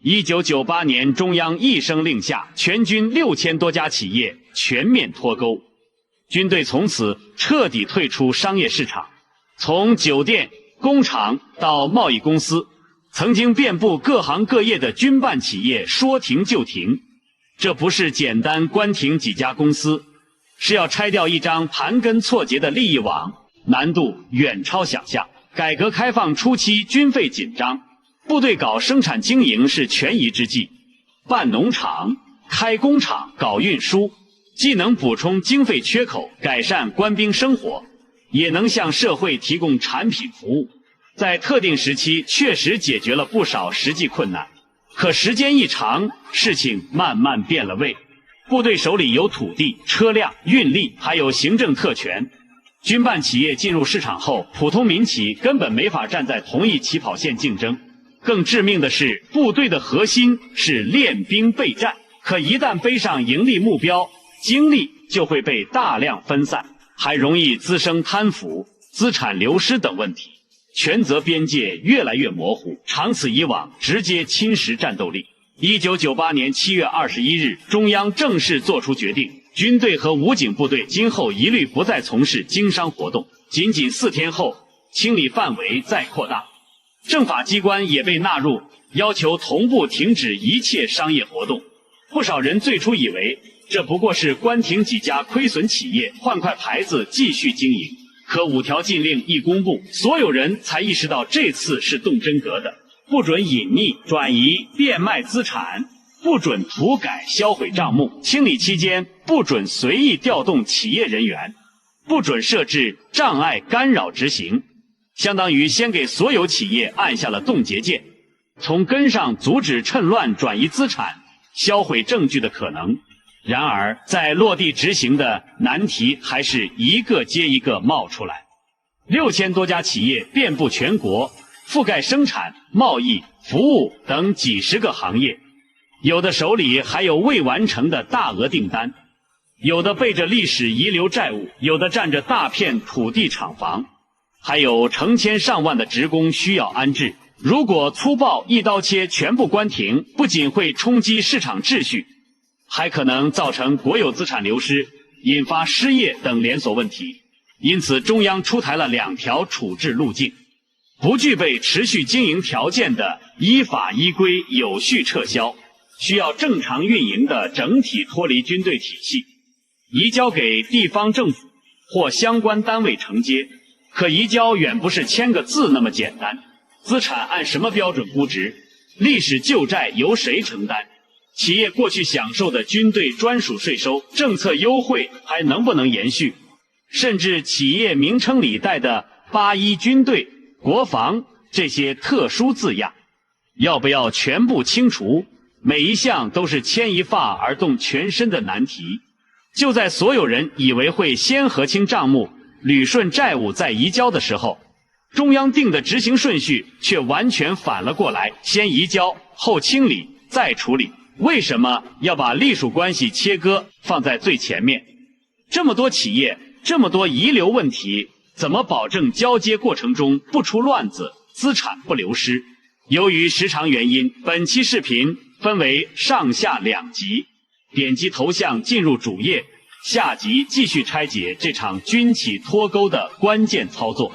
1998年，中央一声令下，全軍6000多家企業全面脱鈎，軍队從此徹底退出商業市場。從酒店、工厂到貿易公司，曾經遍布各行各業的軍辦企業說停就停。這不是簡單關停幾家公司，是要拆掉一張盤根錯節的利益網，難度遠超想象。改革開放初期軍費緊張，部隊搞生產經營是權宜之計，辦農場、開工廠、搞運輸，既能補充經費缺口，改善官兵生活，也能向社會提供產品服務。在特定時期確實解決了不少實際困難，可時間一長，事情慢慢變了味。部隊手裡有土地、車輛、運力，還有行政特權。軍辦企業進入市場後，普通民企根本沒法站在同一起跑線競爭。更致命的是，部隊的核心是練兵備戰，可一旦背上盈利目標，精力就會被大量分散，還容易滋生貪腐、資產流失等問題，權責邊界越來越模糊，長此以往，直接侵蝕戰鬥力。1998年7月21日，中央正式作出決定，軍隊和武警部队今後一律不再從事經商活動。僅4天後，清理範圍再擴大，政法機關也被納入，要求同步停止一切商業活動。不少人最初以為這不過是關停幾家虧損企業，換塊牌子繼續經營。可5條禁令一公布，所有人才意識到這次是動真格的。不准隱匿、轉移、變賣資產，不准塗改、銷毀賬目。清理期間，不准隨意調動企業人員，不准設置障礙干擾執行，相當於先給所有企業按下了凍結鍵，從根上阻止趁亂轉移資產、銷毀證據的可能。然而，在落地執行的難題還是一個接一個冒出來。6000多家企業遍布全國，覆蓋生產、貿易、服務等幾十個行業，有的手裡還有未完成的大額訂單，有的背着歷史遺留債務，有的占着大片土地廠房，還有成千上萬的職工需要安置。如果粗暴一刀切全部關停，不僅會衝擊市場秩序，還可能造成國有資產流失，引發失業等連鎖問題。因此，中央出台了2條處置路徑。不具備持續經營條件的，依法依規有序撤銷；需要正常運營的，整體脫離軍隊體系，移交給地方政府或相關單位承接。可移交遠不是簽個字那麼簡單，資產按什麼標準估值？歷史舊債由誰承擔？企業過去享受的軍隊專屬稅收、政策優惠還能不能延續？甚至企業名稱裡帶的81軍隊、國防這些特殊字樣，要不要全部清除？每一項都是牽一髮而動全身的難題。就在所有人以為會先核清賬目、捋順債務再移交的時候，中央定的執行順序卻完全反了過來，先移交，後清理，再處理。為什麼要把隸屬關係切割放在最前面？這麼多企業，這麼多遺留問題，怎麼保證交接過程中不出亂子，資產不流失？由於時長原因，本期視頻分為上下2集，點擊頭像進入主頁，下集繼續拆解這場軍企脫鈎的關鍵操作。